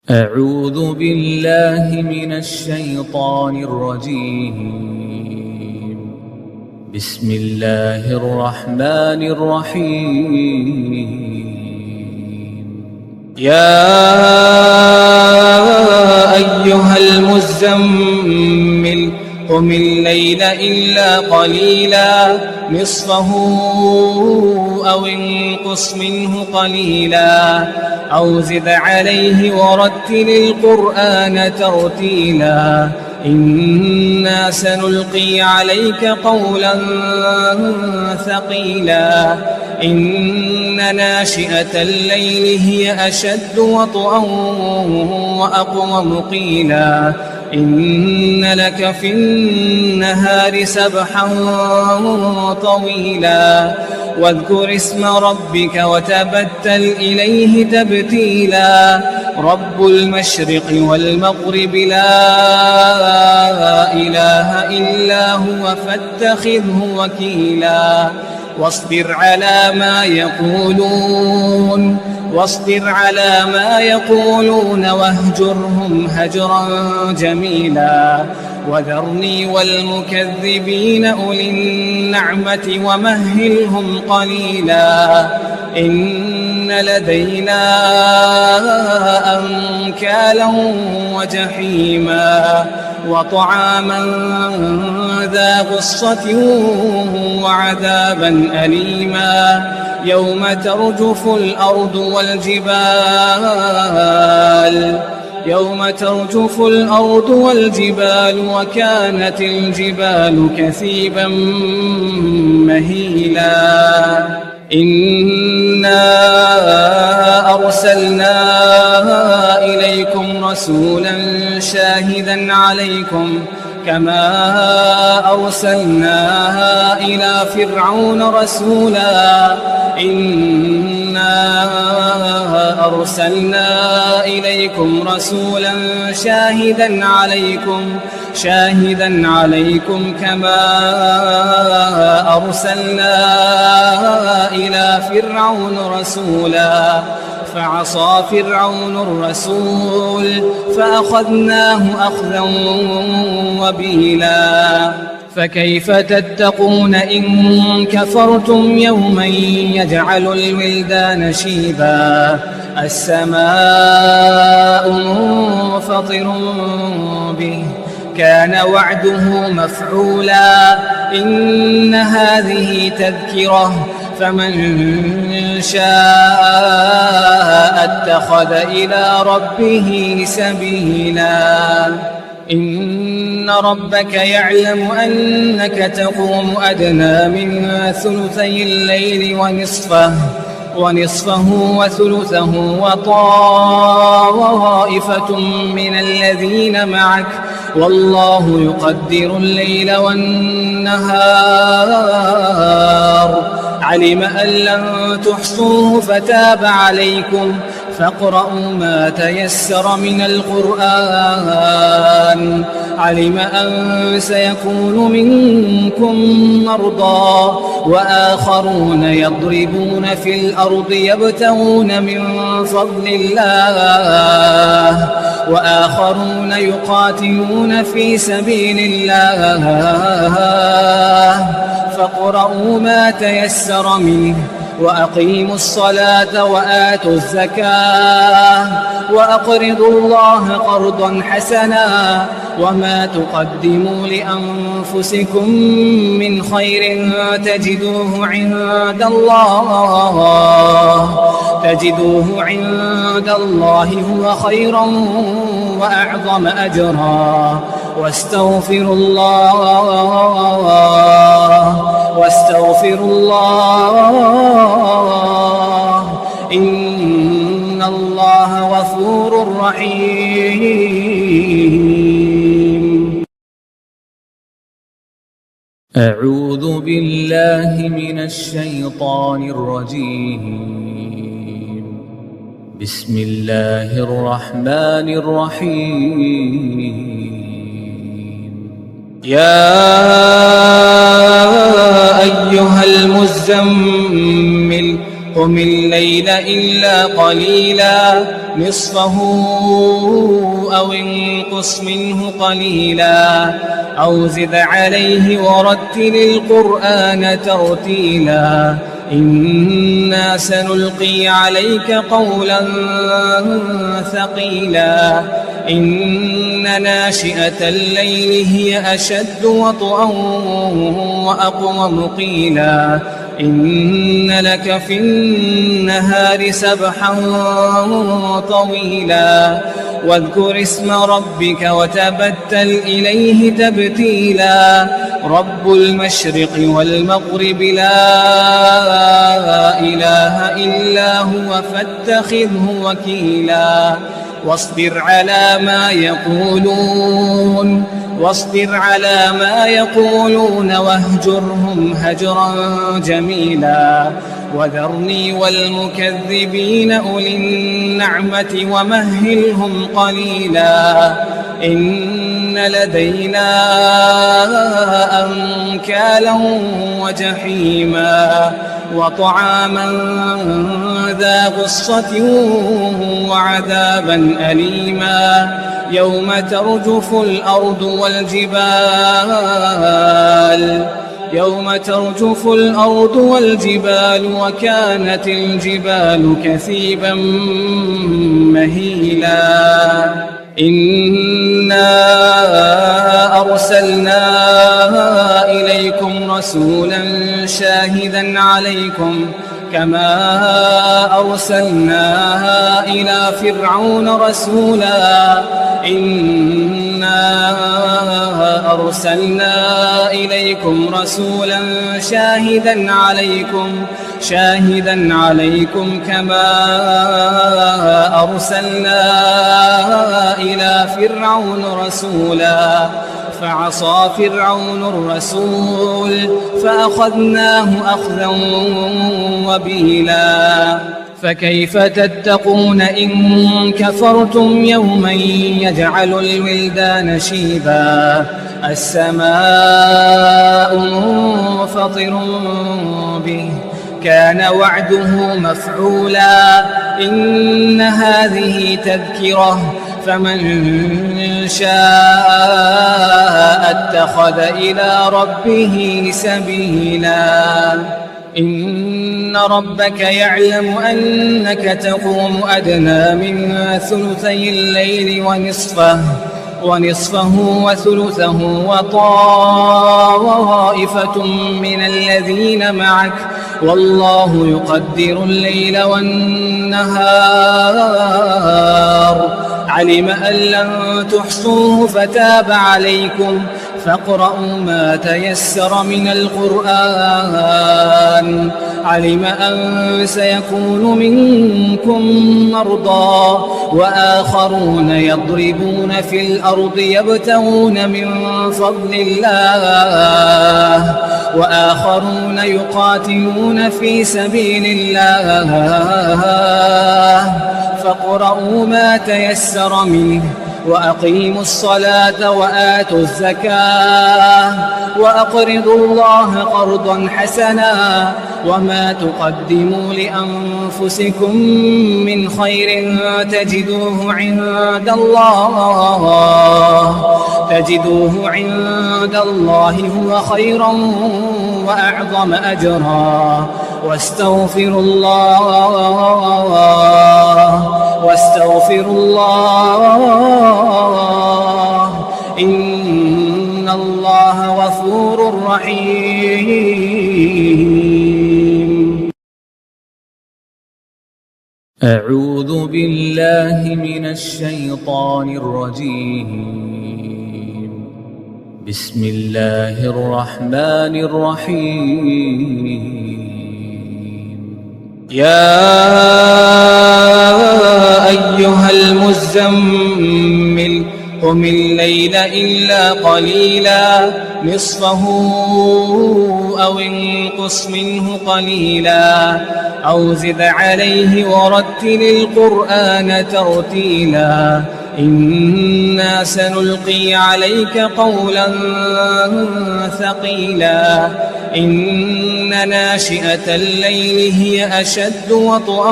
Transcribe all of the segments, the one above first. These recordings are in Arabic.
أعوذ بالله من الشيطان الرجيم. بسم الله الرحمن الرحيم. يا أيها المزمل قم الليل إلا قليلا نصفه أو انقص منه قليلا أو زد عليه ورتل القرآن ترتيلا إنا سنلقي عليك قولا ثقيلا إن ناشئة الليل هي أشد وطئا وأقوم قيلا إن لك في النهار سبحا طويلا واذكر اسم ربك وتبتل إليه تبتيلا رب المشرق والمغرب لا إله إلا هو فاتخذه وكيلا واصبر على ما يقولون واهجرهم هجرا جميلا وذرني والمكذبين أولي النعمة ومهلهم قليلا إن لدينا أنكالا وجحيما وطعاما ذا غصة وعذابا أليما يوم ترجف الأرض والجبال وكانت الجبال كثيبا مهيلا إنا أرسلنا إليكم رسولا شاهدا عليكم كما أرسلنا إلى فرعون رسولا إنا أرسلنا إليكم رسولا شاهدا عليكم كما أرسلنا إلى فرعون رسولا فعصى فرعون الرسول فأخذناه أخذا وبيلا فكيف تتقون إن كفرتم يوما يجعل الولدان شيبا السماء منفطر به كان وعده مفعولا إن هذه تذكرة فمن شاء اتخذ إلى ربه سبيلا إن ربك يعلم أنك تقوم أدنى من ثلثي الليل ونصفه وثلثه وطائفة من الذين معك والله يقدر الليل والنهار علم أن لن تحصوه فتاب عليكم فاقرؤوا ما تيسر من القرآن علم أن سيكون منكم مرضى وآخرون يضربون في الأرض يبتغون من فضل الله وآخرون يقاتلون في سبيل الله فاقرؤوا ما تيسر منه وأقيموا الصلاة وآتوا الزكاة وأقرضوا الله قرضا حسنا وما تقدموا لأنفسكم من خير تجدوه عند الله هو خيرا وأعظم أجرا واستغفروا الله إن الله غفور رحيم. أعوذ بالله من الشيطان الرجيم. بسم الله الرحمن الرحيم. يا أيها المزمل قم الليل إلا قليلا نصفه أو انقص منه قليلا أو زد عليه ورتل القرآن ترتيلا إنا سنلقي عليك قولا ثقيلا إن ناشئة الليل هي أشد وطئا وأقوم قيلا إن لك في النهار سبحا طويلا واذكر اسم ربك وتبتل إليه تبتيلا رب المشرق والمغرب لا إله إلا هو فاتخذه وكيلا واصبر على ما يقولون واهجرهم هجرا جميلا وذرني والمكذبين أولي النعمة ومهلهم قليلا إن لدينا أنكالا وجحيما وطعاما ذا غصة وعذابا أليما يوم ترجف الأرض والجبال وكانت الجبال كثيبا مهيلا إنا أرسلنا إليكم رسولا شاهدا عليكم كما أرسلنا إلى فرعون رسولا إنا أرسلنا إليكم رسولا شاهدا عليكم كما أرسلنا إلى فرعون رسولا فعصى فرعون الرسول فأخذناه أخذا وبيلا فكيف تتقون إن كفرتم يوما يجعل الولدان شيبا السماء منفطر به كان وعده مفعولا إن هذه تذكرة فمن شاء اتخذ إلى ربه سبيلا إن ربك يعلم أنك تقوم أدنى من ثلثي الليل ونصفه وثلثه وطائفة من الذين معك والله يقدر الليل والنهار علم أن لن تحصوه فتاب عليكم فاقرؤوا ما تيسر من القرآن علم أن سيكون منكم مرضى وآخرون يضربون في الأرض يبتغون من فضل الله وآخرون يقاتلون في سبيل الله فاقرؤوا ما تيسر منه وأقيموا الصلاة وآتوا الزكاة وأقرضوا الله قرضا حسنا وما تقدموا لأنفسكم من خير تجدوه عند الله هو خيرا وأعظم أجرا واستغفروا الله إن الله غفور رحيم. أعوذ بالله من الشيطان الرجيم. بسم الله الرحمن الرحيم. يا أيها المزمل قم الليل إلا قليلا نصفه أو انقص منه قليلا أو زد عليه ورتل القرآن ترتيلا إنا سنلقي عليك قولا ثقيلا إن ناشئة الليل هي أشد وطئا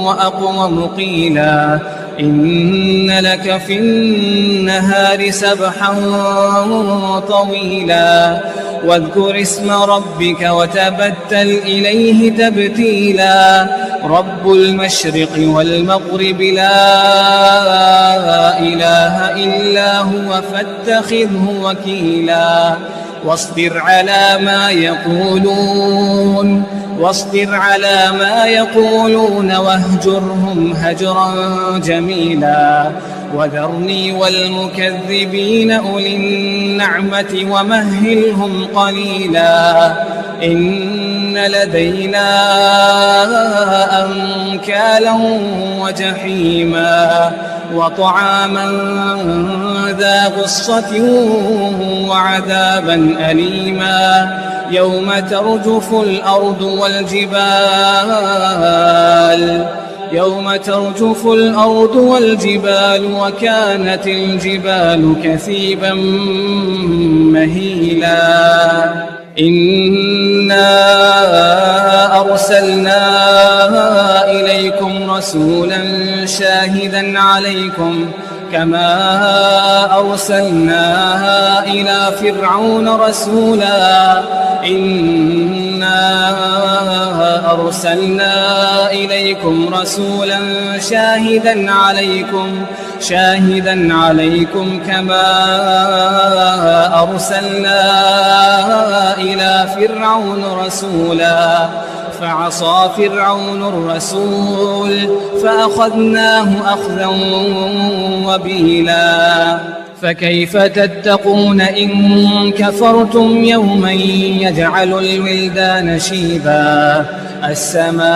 وأقوم قيلا إن لك في النهار سبحا طويلا واذكر اسم ربك وتبتل إليه تبتيلا رب المشرق والمغرب لا إله إلا هو فاتخذه وكيلا واصبر على ما يقولون واهجرهم هجرا جميلا وذرني والمكذبين أولي النعمة ومهلهم قليلا إن لدينا أنكالا وجحيما وطعاما ذا غصة وعذابا أليما يوم ترجف الأرض والجبال وكانت الجبال كثيبا مهيلا إنا أرسلنا إليكم رسولا شاهدا عليكم كما أرسلنا إلى فرعون رسولا إنا أرسلنا إليكم رسولا شاهدا عليكم كما أرسلنا إلى فرعون رسولا فعصى فرعون الرسول فأخذناه أخذا وبيلا فكيف تتقون إن كفرتم يوما يجعل الولدان شيبا السماء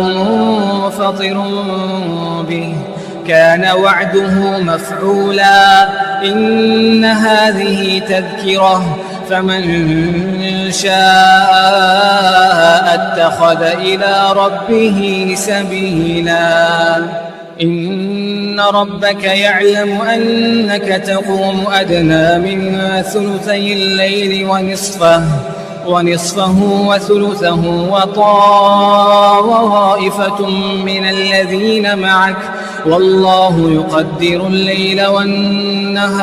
منفطر به كان وعده مفعولا إن هذه تذكرة فمن شاء اتخذ إلى ربه سبيلا إن ربك يعلم أنك تقوم أدنى من ثلثي الليل ونصفه وثلثه وطائفة من الذين معك والله يقدر الليل والنهار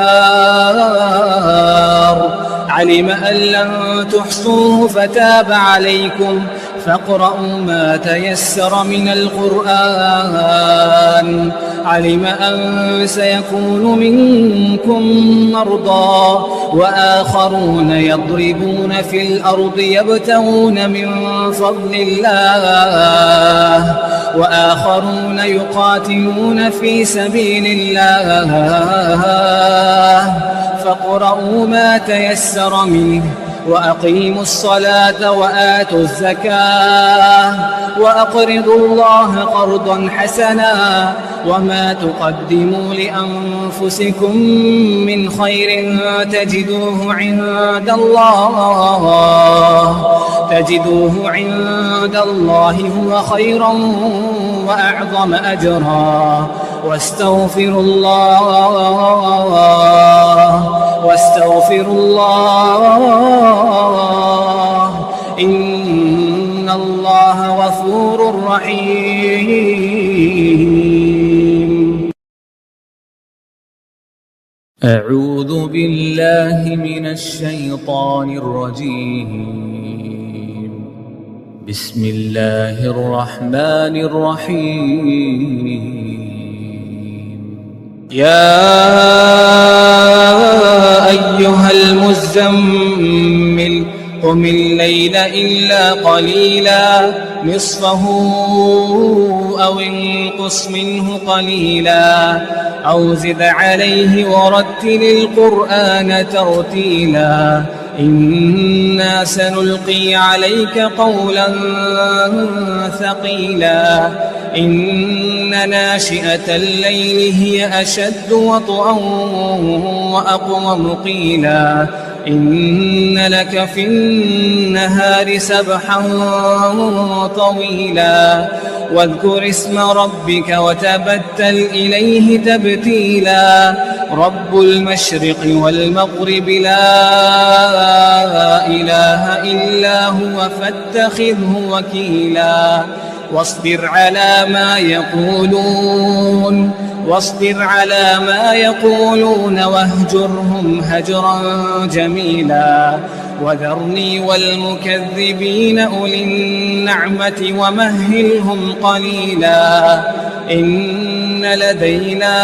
علم أن لن تحصوه فتاب عليكم فاقرؤوا ما تيسر من القرآن علم أن سيكون منكم مرضى وآخرون يضربون في الأرض يبتغون من فضل الله وآخرون يقاتلون في سبيل الله فاقرؤوا ما تيسر منه وأقيموا الصلاة وآتوا الزكاة وأقرضوا الله قرضا حسنا وما تقدموا لأنفسكم من خير تجدوه عند الله هو خيرا وأعظم أجرا واستغفروا الله إن الله غفور رحيم. أعوذ بالله من الشيطان الرجيم. بسم الله الرحمن الرحيم. يا أيها المزمل قم الليل إلا قليلا نصفه أو انقص منه قليلا أو زد عليه ورتل القرآن ترتيلا إنا سنلقي عليك قولا ثقيلا إن ناشئة الليل هي أشد وطئا وأقوم قيلا إن لك في النهار سبحا طويلا واذكر اسم ربك وتبتل إليه تبتيلا رب المشرق والمغرب لا إله إلا هو فاتخذه وكيلا واصبر على ما يقولون واهجرهم هجرا جميلا وذرني والمكذبين أولي النعمة ومهلهم قليلا إن لدينا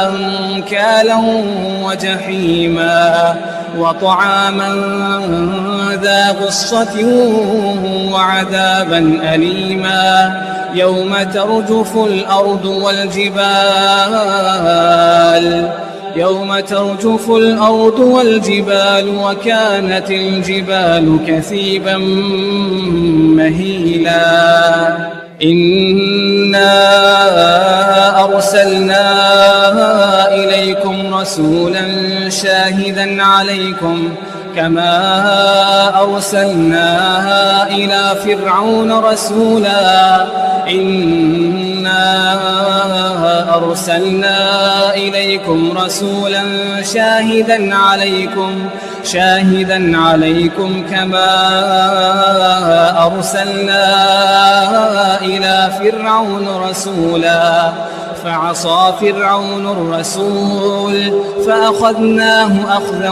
أنكالا وجحيما وطعاما ذا غصة وعذابا أليما يوم ترجف الأرض والجبال وكانت الجبال كثيبا مهيلا إنا أرسلنا إليكم رسولا شاهدا عليكم كما أرسلنا إلى فرعون رسولا إنا أرسلنا إليكم رسولا شاهدا عليكم كما أرسلنا إلى فرعون رسولا فعصى فرعون الرسول فأخذناه أخذا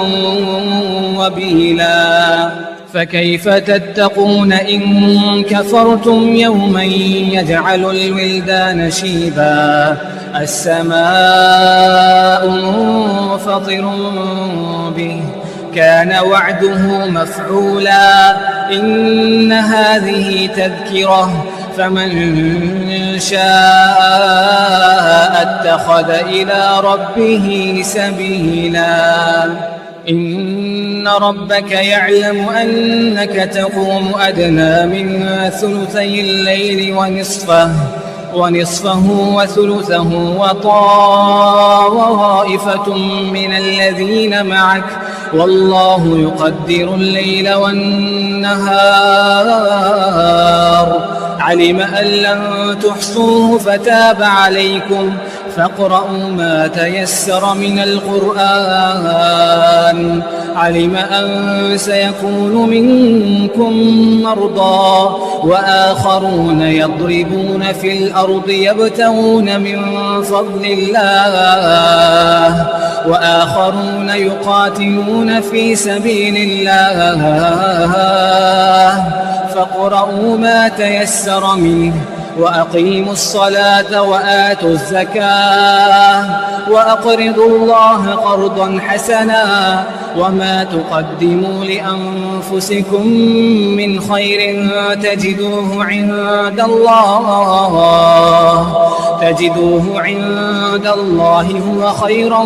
وبيلا فكيف تتقون إن كفرتم يوما يجعل الولدان شيبا السماء منفطر به كان وعده مفعولا إن هذه تذكرة فمن شاء اتخذ إلى ربه سبيلا إن ربك يعلم أنك تقوم أدنى من ثلثي الليل ونصفه وثلثه وطائفة من الذين معك والله يقدر الليل والنهار علم أن لن تحصوه فتاب عليكم فاقرؤوا ما تيسر من القرآن علم أن سيكون منكم مرضى وآخرون يضربون في الأرض يبتغون من فضل الله وآخرون يقاتلون في سبيل الله فاقرؤوا ما تيسر منه وأقيموا الصلاة وآتوا الزكاة وأقرضوا الله قرضا حسنا وما تقدموا لأنفسكم من خير تجدوه عند الله هو خيرا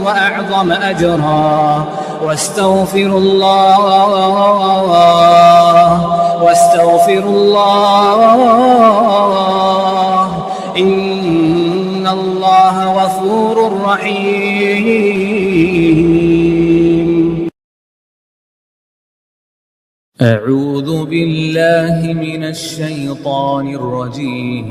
وأعظم أجرا واستغفروا الله إن الله غفور رحيم. أعوذ بالله من الشيطان الرجيم.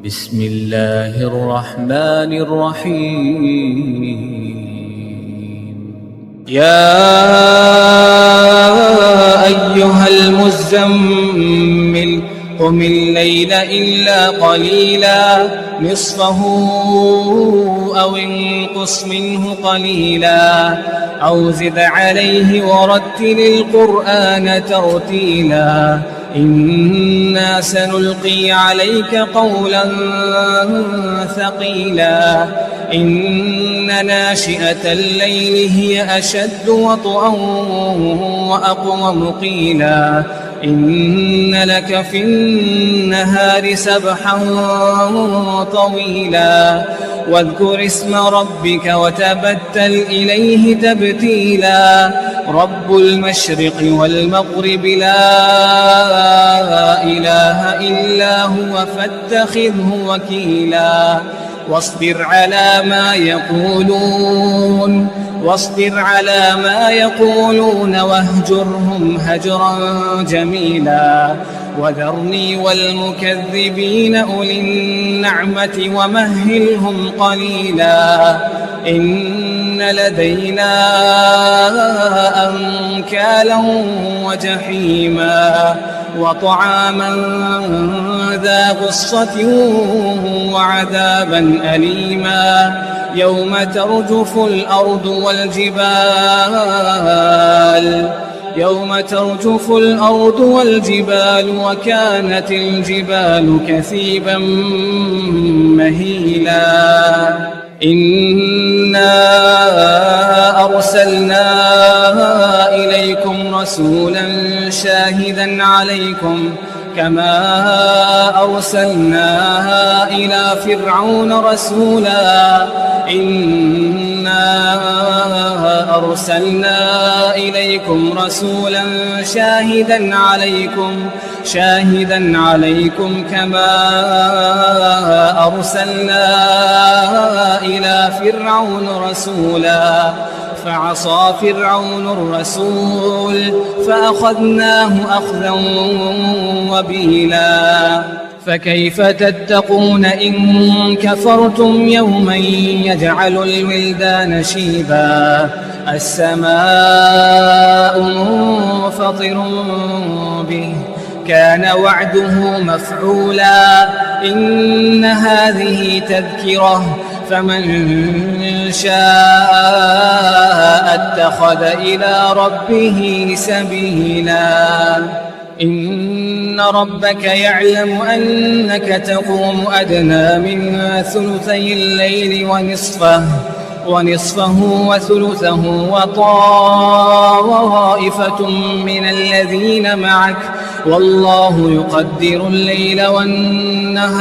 بسم الله الرحمن الرحيم. يا أيها المزمل قم الليل إلا قليلا نصفه أو انقص منه قليلا أو زد عليه ورتل القرآن ترتيلا إنا سنلقي عليك قولا ثقيلا إن ناشئة الليل هي أشد وطئا وأقوم قيلا إن لك في النهار سبحا طويلا واذكر اسم ربك وتبتل إليه تبتيلا رب المشرق والمغرب لا إله إلا هو فاتخذه وكيلا واصبر على ما يقولون واهجرهم هجرا جميلا وذرني والمكذبين أولي النعمة ومهلهم قليلا إن لدينا أنكالا وجحيما وطعاما ذا غصة وعذابا أليما يوم ترجف الأرض والجبال وكانت الجبال كثيبا مهيلا إنا أرسلنا إليكم رسولا شاهدا عليكم كما أرسلنا إلى فرعون رسولا إنا أرسلنا إليكم رسولا شاهدا عليكم كما أرسلنا إلى فرعون رسولا فعصى فرعون الرسول فأخذناه أخذا وبيلا فكيف تتقون إن كفرتم يوما يجعل الولدان شيبا السماء منفطر به كان وعده مفعولا إن هذه تذكرة فمن شاء اتخذ إلى ربه سبيلا إن ربك يعلم أنك تقوم أدنى من ثلثي الليل ونصفه وثلثه وطائفة من الذين معك والله يقدر الليل والنهار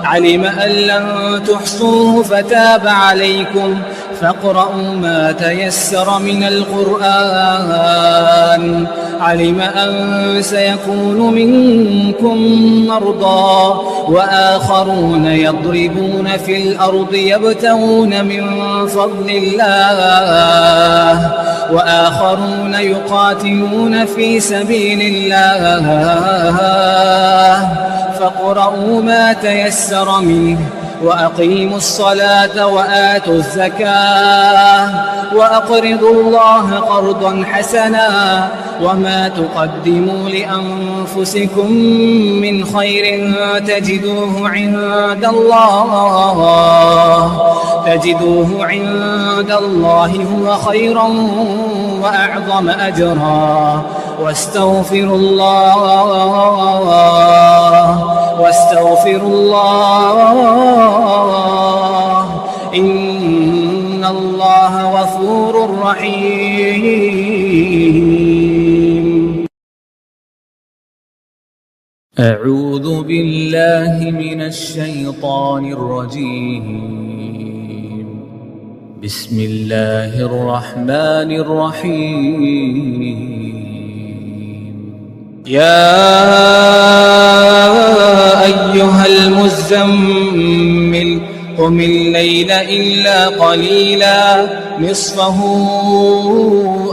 علم أن لن تحصوه فتاب عليكم فاقرؤوا ما تيسر من القرآن علم أن سيكون منكم مرضى وآخرون يضربون في الأرض يبتغون من فضل الله وآخرون يقاتلون في سبيل الله فاقرؤوا ما تيسر منه وأقيموا الصلاة وآتوا الزكاة وأقرضوا الله قرضا حسنا وما تقدموا لأنفسكم من خير تجدوه عند الله هو خيرا وأعظم أجرا واستغفروا الله إن الله غفور رحيم أعوذ بالله من الشيطان الرجيم بسم الله الرحمن الرحيم يا أيها المزمل قم الليل إلا قليلا نصفه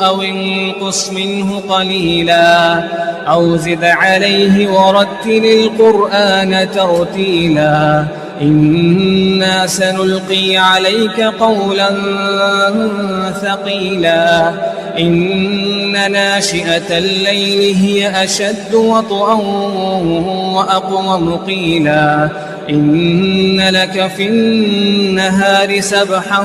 أو انقص منه قليلا أو زد عليه ورتل القرآن ترتيلا إنا سنلقي عليك قولا ثقيلا إن ناشئة الليل هي أشد وطئا وأقوم قيلا إن لك في النهار سبحا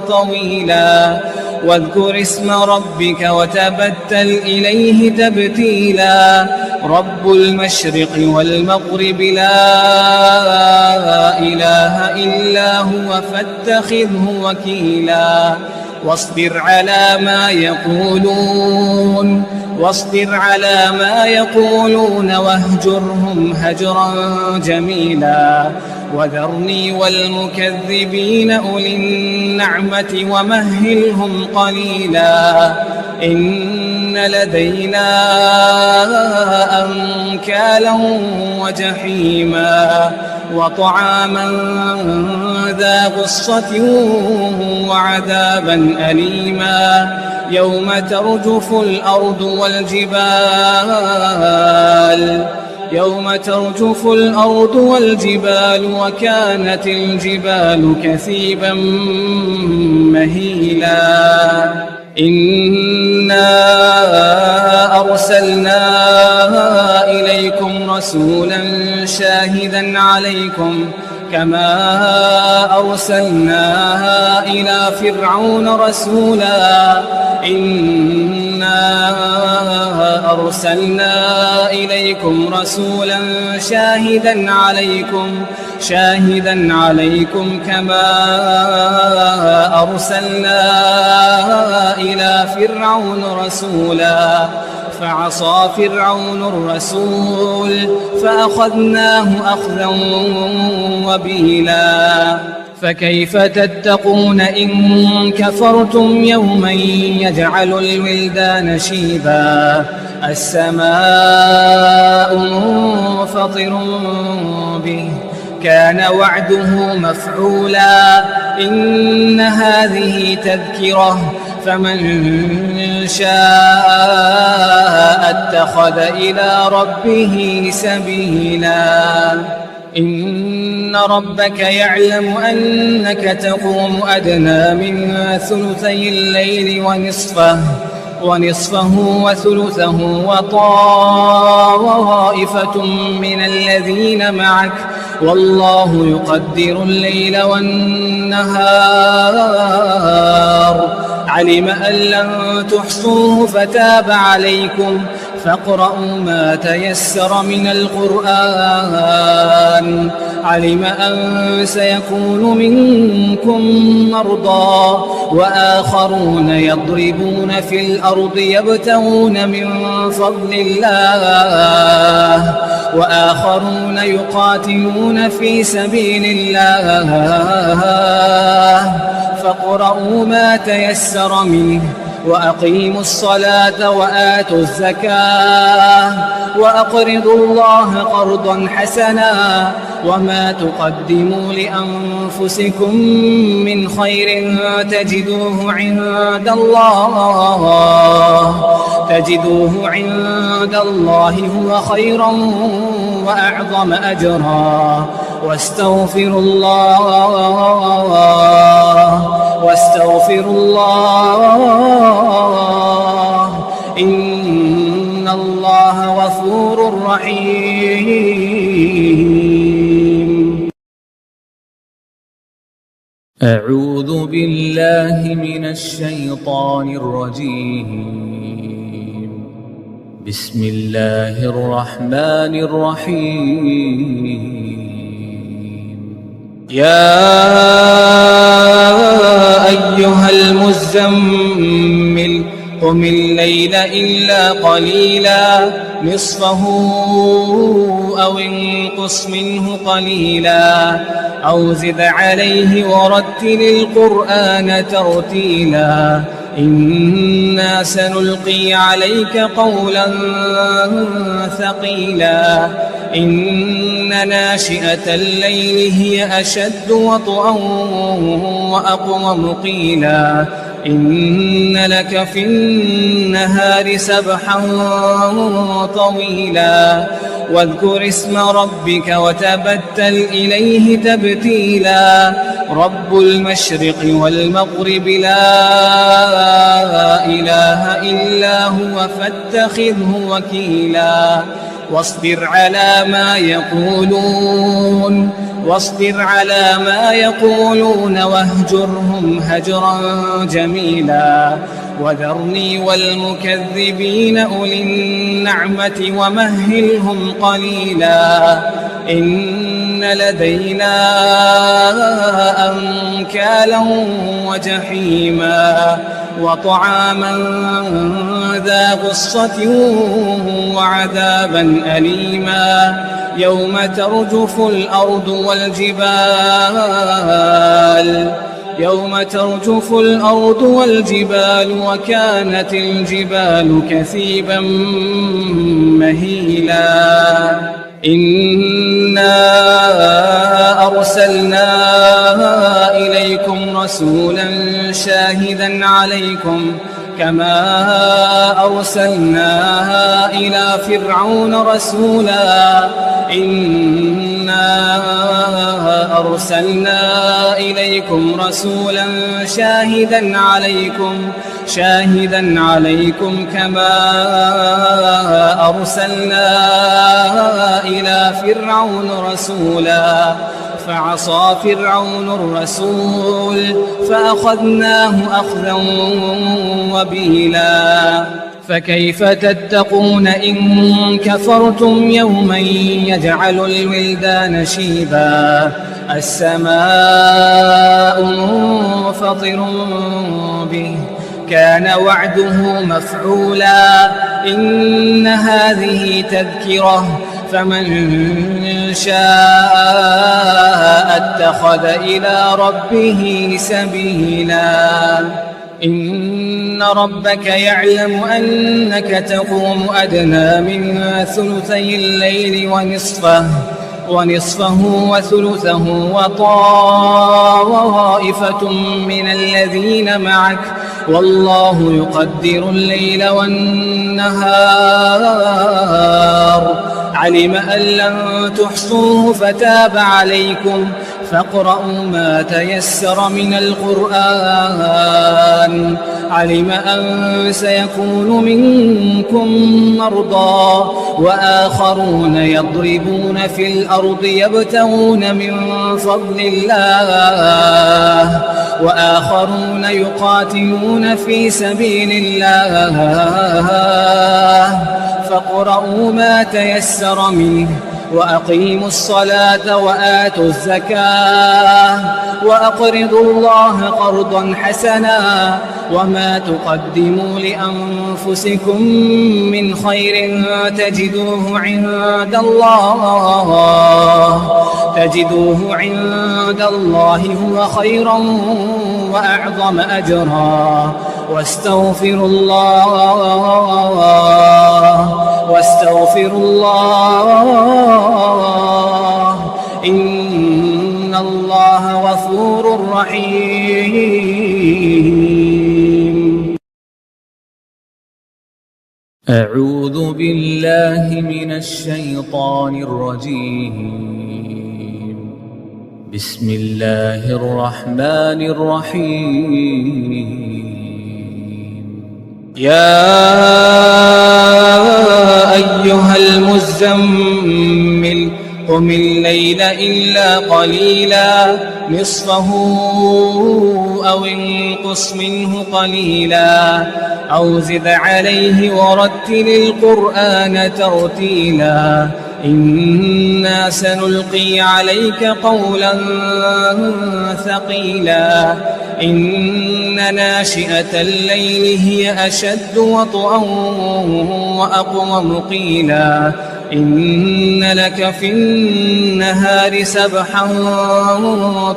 طويلا واذكر اسم ربك وتبتل إليه تبتيلا رب المشرق والمغرب لا إله إلا هو فاتخذه وكيلا واصبر على ما يقولون واهجرهم هجرا جميلا وذرني والمكذبين أولي النعمة ومهلهم قليلا إن لدينا أنكالا وجحيما وطعاما ذا غصة وعذابا أليما يوم ترجف الأرض والجبال وكانت الجبال كثيبا مهيلا إنا أرسلنا إليكم رسولا شاهدا عليكم كما أرسلنا إلى فرعون رسولا إنا أرسلنا إليكم رسولا شاهدا عليكم كما أرسلنا إلى فرعون رسولا فعصى فرعون الرسول فأخذناه أخذا وبيلا فكيف تتقون إن كفرتم يوما يجعل الولدان شيبا السماء منفطر به كان وعده مفعولا إن هذه تذكرة فمن شاء اتخذ إلى ربه سبيلا إن ربك يعلم أنك تقوم أدنى من ثلثي الليل ونصفه وثلثه وطائفة من الذين معك والله يقدر الليل والنهار علم أن لن تحصوه فتاب عليكم فاقرؤوا ما تيسر من القرآن علم أن سيكون منكم مرضى وآخرون يضربون في الأرض يبتغون من فضل الله وآخرون يقاتلون في سبيل الله فاقرؤوا ما تيسر منه وأقيموا الصلاة وآتوا الزكاة وأقرضوا الله قرضا حسنا وما تقدموا لأنفسكم من خير تجدوه عند الله هو خيرا وأعظم أجرا واستغفروا الله إن الله غفور رحيم. أعوذ بالله من الشيطان الرجيم. بسم الله الرحمن الرحيم. يا أيها المزمل قم الليل إلا قليلا نصفه أو انقص منه قليلا أو زد عليه ورتل القرآن ترتيلا إنا سنلقي عليك قولا ثقيلا إن ناشئة الليل هي أشد وطئا وأقوم قيلا إن لك في النهار سبحا طويلا واذكر اسم ربك وتبتل إليه تبتيلا رب المشرق والمغرب لا إله إلا هو فاتخذه وكيلا واصبر على ما يقولون واهجرهم هجرا جميلا وذرني والمكذبين أولي النعمة ومهلهم قليلا إن لدينا أنكالا وجحيما وطعاما ذا غصة وعذابا أليما يوم ترجف الأرض يوم ترجف الأرض والجبال وكانت الجبال كثيبا مهيلا إنا أرسلنا إليكم رسولا شاهدا عليكم كما أرسلنا إلى فرعون رسولا إنا أرسلنا إليكم رسولا شاهدا عليكم كما أرسلنا إلى فرعون رسولا فعصى فرعون الرسول فأخذناه أخذا وبيلا فكيف تتقون إن كفرتم يوما يجعل الولدان شيبا السماء منفطر به كان وعده مفعولا إن هذه تذكرة فمن شاء اتخذ إلى ربه سبيلا إن ربك يعلم أنك تقوم أدنى من ثلثي الليل ونصفه وثلثه وطائفة من الذين معك والله يقدر الليل والنهار علم أن لن تحصوه فتاب عليكم فاقرؤوا ما تيسر من القرآن علم أن سيكون منكم مرضى وآخرون يضربون في الأرض يبتغون من فضل الله وآخرون يقاتلون في سبيل الله فاقرؤوا ما تيسر منه وأقيموا الصلاة وآتوا الزكاة وأقرضوا الله قرضا حسنا وما تقدموا لأنفسكم من خير تجدوه عند الله هو خيرا وأعظم أجرا واستغفروا الله إن الله غفور رحيم أعوذ بالله من الشيطان الرجيم بسم الله الرحمن الرحيم يا أيها المزمل قم الليل إلا قليلا نصفه أو انقص منه قليلا أو زد عليه ورتل القرآن ترتيلا إنا سنلقي عليك قولا ثقيلا إن ناشئة الليل هي أشد وطئا وأقوم قيلا إن لك في النهار سبحا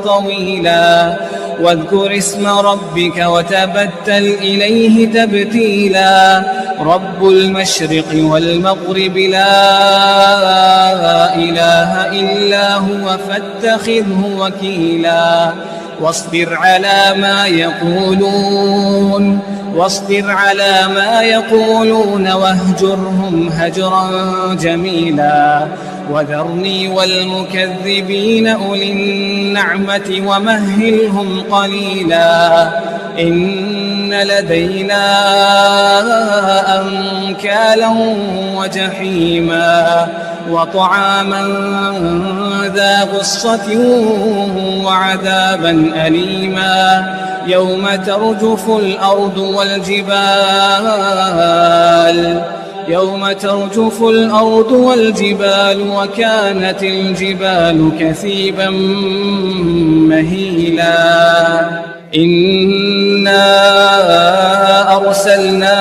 طويلا واذكر اسم ربك وتبتل إليه تبتيلا رب المشرق والمغرب لا إله إلا هو فاتخذه وكيلا واصبر على ما يقولون واهجرهم هجرا جميلا وذرني والمكذبين أولي النعمة ومهلهم قليلا إن لدينا أنكالا وجحيما وطعاما ذا غصة وعذابا أليما يوم ترجف الأرض والجبال وكانت الجبال كثيبا مهيلا إنا أرسلنا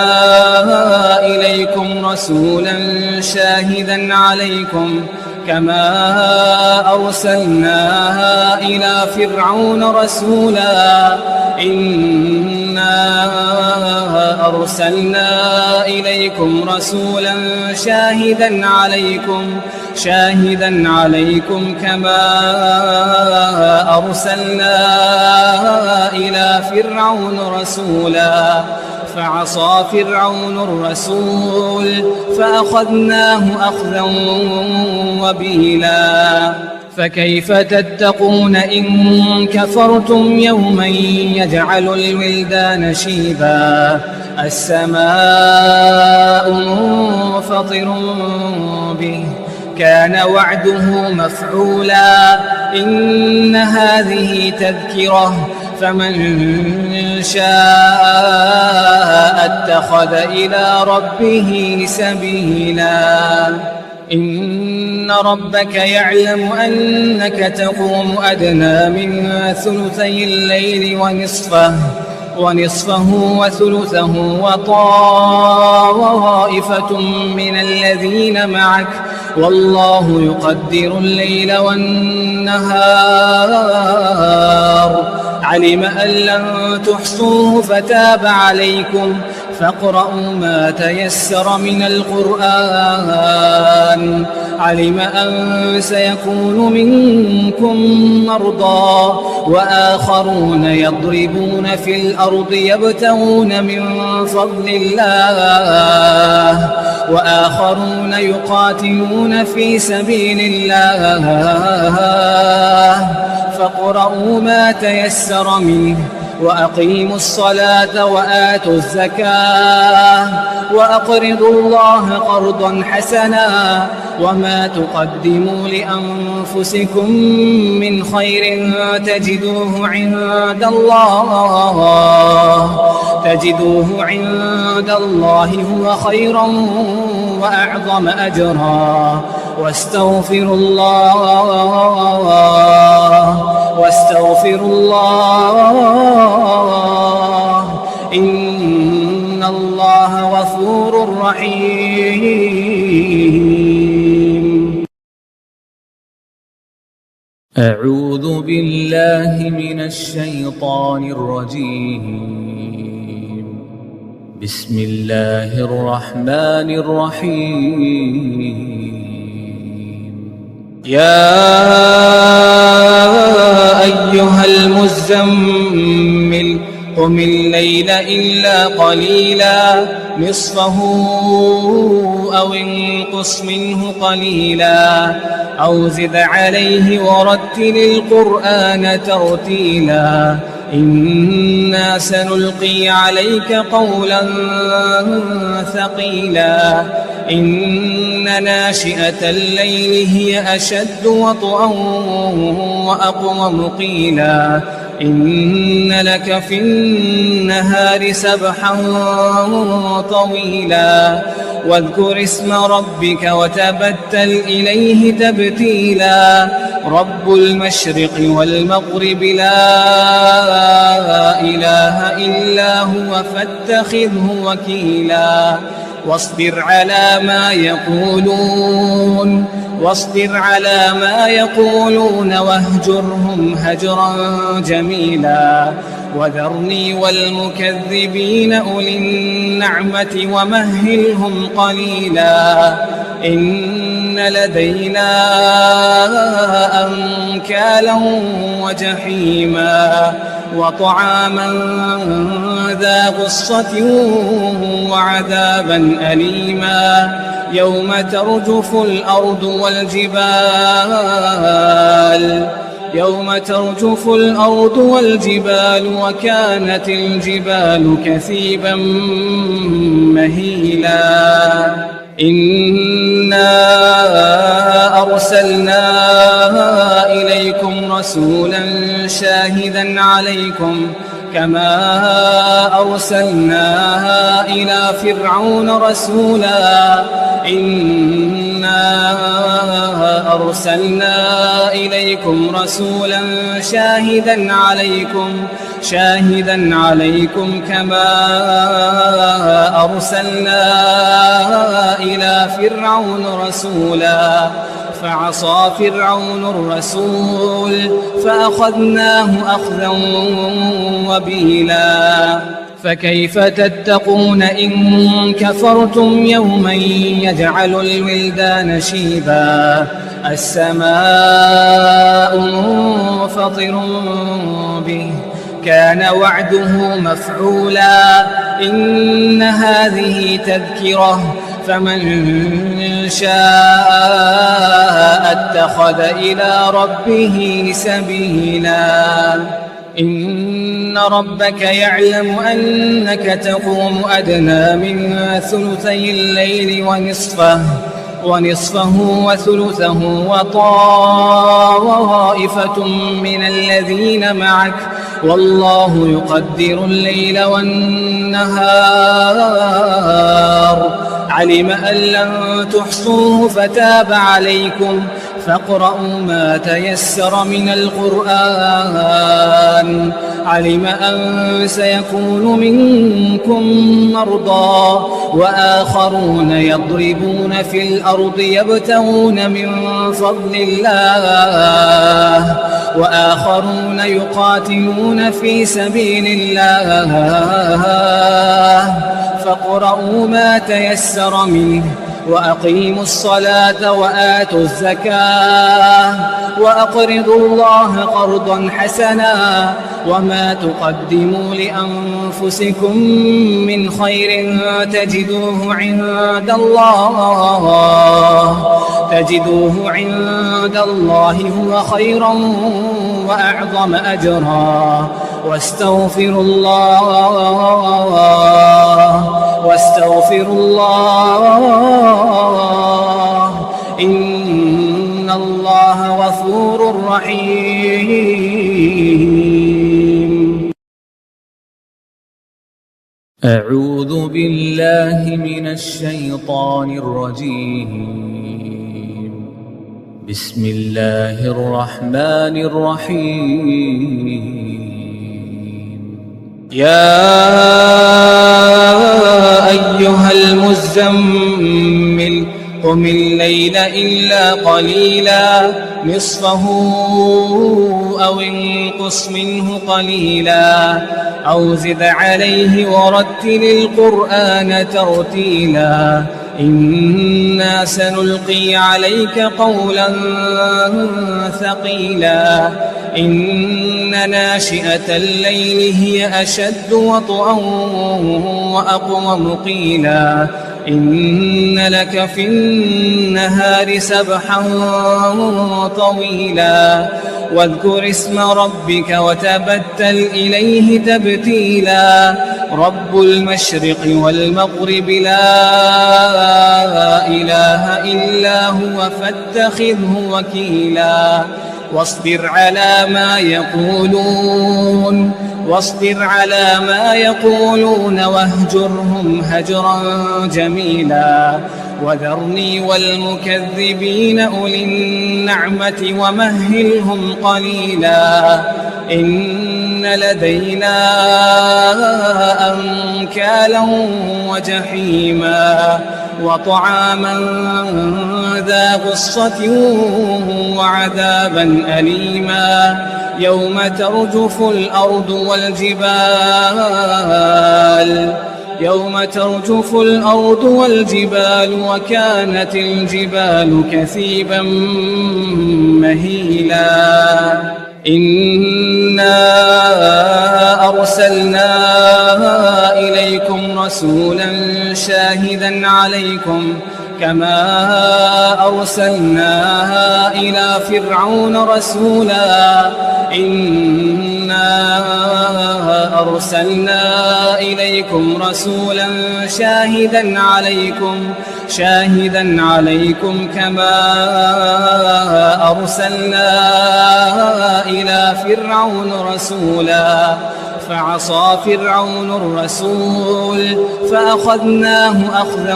إليكم رسولا شاهدا عليكم كما أرسلنا إلى فرعون رسولا إنا أرسلنا إليكم رسولا شاهدا عليكم كما أرسلنا إلى فرعون رسولا فعصى فرعون الرسول فأخذناه أخذا وبيلا فكيف تتقون إن كفرتم يوما يجعل الولدان شيبا السماء منفطر به كان وعده مفعولا إن هذه تذكرة فمن شاء اتخذ إلى ربه سبيلا إن ربك يعلم أنك تقوم أدنى من ثلثي الليل ونصفه وثلثه وطائفة من الذين معك والله يقدر الليل والنهار علم أن لن تحصوه فتاب عليكم فاقرؤوا ما تيسر من القرآن علم أن سيكون منكم مرضى وآخرون يضربون في الأرض يبتغون من فضل الله وآخرون يقاتلون في سبيل الله فاقرؤوا ما تيسر منه وأقيموا الصلاة وآتوا الزكاة وأقرضوا الله قرضا حسنا وما تقدموا لأنفسكم من خير تجدوه عند الله هو خيرا وأعظم أجرا واستغفروا الله إن الله غفور رحيم. أعوذ بالله من الشيطان الرجيم. بسم الله الرحمن الرحيم. يا أيها المزمل قم الليل إلا قليلا نصفه أو انقص منه قليلا أو زد عليه ورتل القرآن ترتيلا إنا سنلقي عليك قولا ثقيلا إن ناشئة الليل هي أشد وطئا وأقوم قيلا إن لك في النهار سبحا طويلا واذكر اسم ربك وتبتل إليه تبتيلا رب المشرق والمغرب لا إله إلا هو فاتخذه وكيلا واصبر على ما يقولون واهجرهم هجرا جميلا وذرني والمكذبين أولي النعمة ومهلهم قليلا إن لدينا أنكالا وجحيما وطعاما ذا غصة وعذابا أليما يوم ترجف الأرض والجبال وكانت الجبال كثيبا مهيلا إنا أرسلنا إليكم رسولا شاهدا عليكم كما أرسلنا إلى فرعون رسولا إنا أرسلنا إليكم رسولا شاهدا عليكم شاهدا عليكم كما أرسلنا إلى فرعون رسولا فعصى فرعون الرسول فأخذناه أخذا وبيلا فكيف تتقون إن كفرتم يوما يجعل الولدان شيبا السماء منفطر به كان وعده مفعولا إن هذه تذكرة فمن شاء اتخذ إلى ربه سبيلا إن ربك يعلم أنك تقوم أدنى من ثلثي الليل ونصفه وثلثه وطائفة من الذين معك والله يقدر الليل والنهار علم أن لن تحصوه فتاب عليكم فاقرؤوا ما تيسر من القرآن علم أن سيكون منكم مرضى وآخرون يضربون في الأرض يبتغون من فضل الله وآخرون يقاتلون في سبيل الله فاقرؤوا ما تيسر منه وأقيموا الصلاة وآتوا الزكاة وأقرضوا الله قرضا حسنا وما تقدموا لأنفسكم من خير تجدوه عند الله هو خيرا وأعظم أجرا واستغفروا الله إن الله غفور رحيم. أعوذ بالله من الشيطان الرجيم. بسم الله الرحمن الرحيم. يا أيها المزمل قم الليل إلا قليلا نصفه أو انقص منه قليلا أو زد عليه ورتل القرآن ترتيلا إنا سنلقي عليك قولا ثقيلا إن ناشئة الليل هي أشد وطئا وأقوم قيلا إن لك في النهار سبحا طويلا واذكر اسم ربك وتبتل إليه تبتيلا رب المشرق والمغرب لا إله إلا هو فاتخذه وكيلا واصبر على ما يقولون واهجرهم هجرا جميلا وذرني والمكذبين أولي النعمة ومهلهم قليلا إن لدينا أنكالا وجحيما وطعاما ذا غصة وعذابا أليما يوم ترجف الأرض والجبال وكانت الجبال كثيبا مهيلا إنا أرسلنا إليكم رسولا شاهدا عليكم كما أرسلنا إلى فرعون رسولا إنا أرسلنا إليكم رسولا شاهدا عليكم كما أرسلنا إلى فرعون رسولا فعصى فرعون الرسول فأخذناه أخذا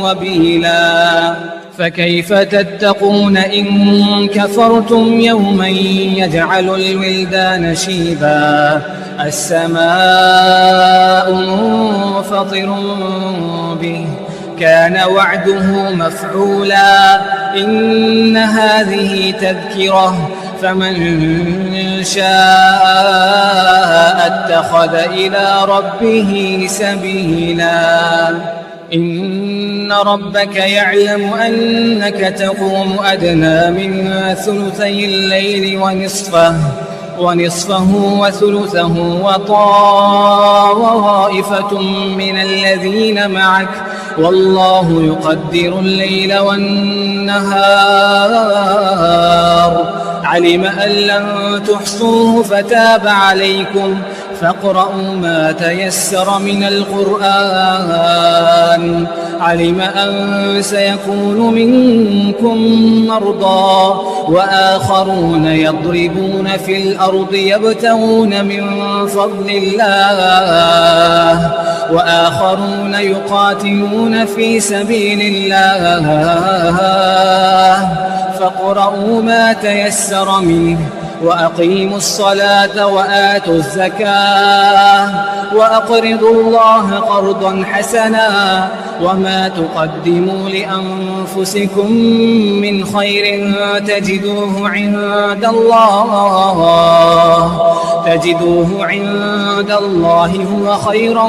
وبيلا فكيف تتقون إن كفرتم يوما يجعل الولدان شيبا السماء منفطر به كان وعده مفعولا إن هذه تذكرة فمن شاء اتخذ إلى ربه سبيلا إن ربك يعلم أنك تقوم أدنى من ثلثي الليل ونصفه وثلثه وطائفة من الذين معك والله يقدر الليل والنهار علم أن لن تحصوه فتاب عليكم فاقرؤوا ما تيسر من القرآن علم أن سيكون منكم مرضى وآخرون يضربون في الأرض يبتغون من فضل الله وآخرون يقاتلون في سبيل الله فاقرؤوا ما تيسر منه وأقيموا الصلاة وآتوا الزكاة وأقرضوا الله قرضا حسنا وما تقدموا لأنفسكم من خير تجدوه عند الله هو خيرا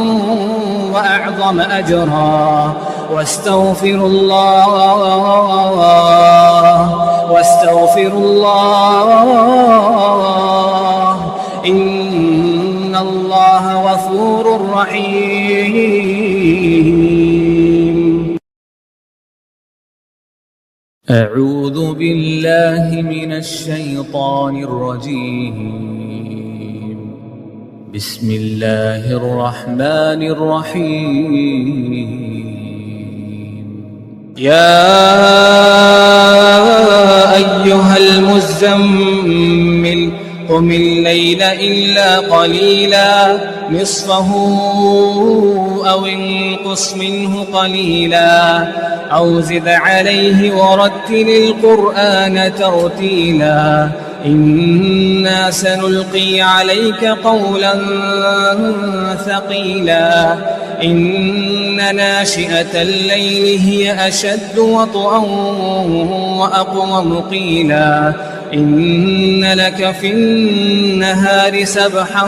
وأعظم أجرا واستغفروا الله إن الله غفور رحيم. أعوذ بالله من الشيطان الرجيم. بسم الله الرحمن الرحيم. يا أيها المزمل قم الليل إلا قليلا نصفه أو انقص منه قليلا أو زد عليه ورتل القرآن ترتيلا إنا سنلقي عليك قولا ثقيلا إن ناشئة الليل هي أشد وطئا وأقوم قيلا إن لك في النهار سبحا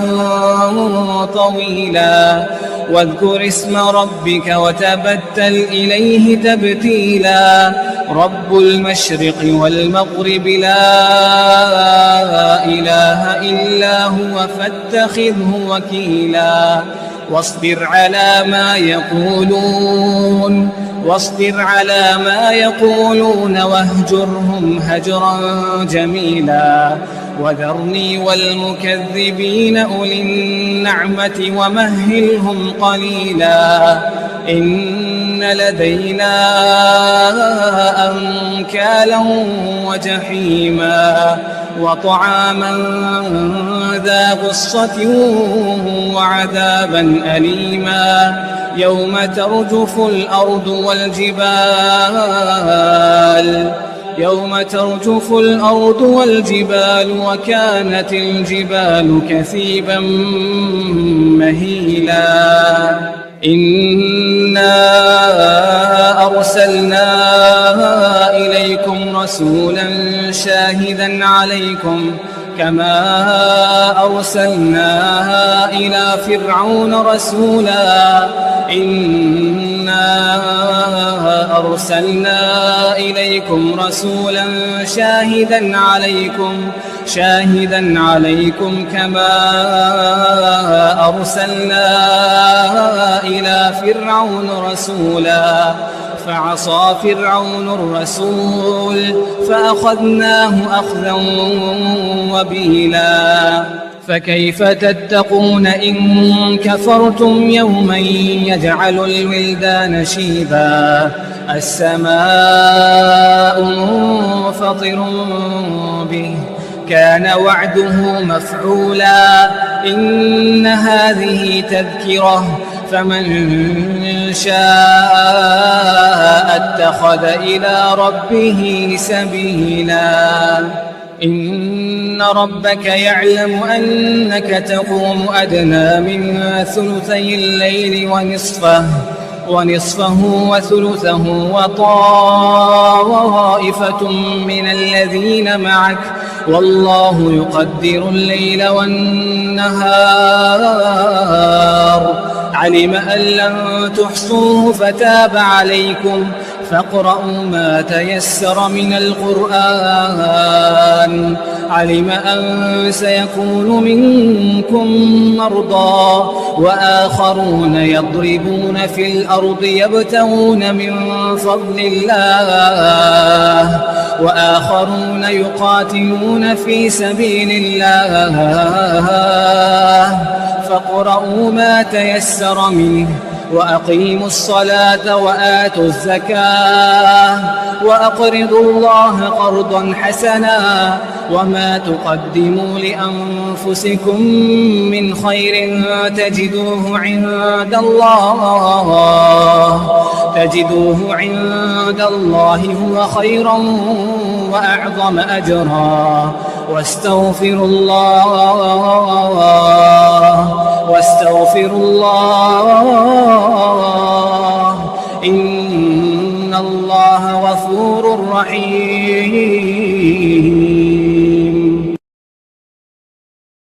طويلا واذكر اسم ربك وتبتل إليه تبتيلا رب المشرق والمغرب لا إله إلا هو فاتخذه وكيلا واصبر على ما يقولون واهجرهم هجرا جميلا وذرني والمكذبين أولي النعمة ومهلهم قليلا إن لدينا أنكالا وجحيما وطعاما ذا غصة وعذابا أليما يوم ترجف الأرض والجبال وكانت الجبال كثيبا مهيلا إنا أرسلنا إليكم رسولا شاهدا عليكم كما أرسلنا إلى فرعون رسولا إنا أرسلنا إليكم رسولا شاهدا عليكم كما أرسلنا إلى فرعون رسولا فعصى فرعون الرسول فأخذناه أخذا وبيلا فكيف تتقون إن كفرتم يوما يجعل الولدان شيبا السماء منفطر به كان وعده مفعولا إن هذه تذكرة فمن شاء اتخذ إلى ربه سبيلا إن ربك يعلم أنك تقوم أدنى من ثلثي الليل ونصفه وثلثه وطائفة من الذين معك والله يقدر الليل والنهار علم أن لن تحصوه فتاب عليكم فاقرؤوا ما تيسر من القرآن علم أن سيكون منكم مرضى وآخرون يضربون في الأرض يبتغون من فضل الله وآخرون يقاتلون في سبيل الله فاقرؤوا ما تيسر منه وأقيموا الصلاة وآتوا الزكاة وأقرضوا الله قرضا حسنا وما تقدموا لأنفسكم من خير تجدوه عند الله هو خيرا وأعظم أجرا واستغفروا الله إن الله غفور رحيم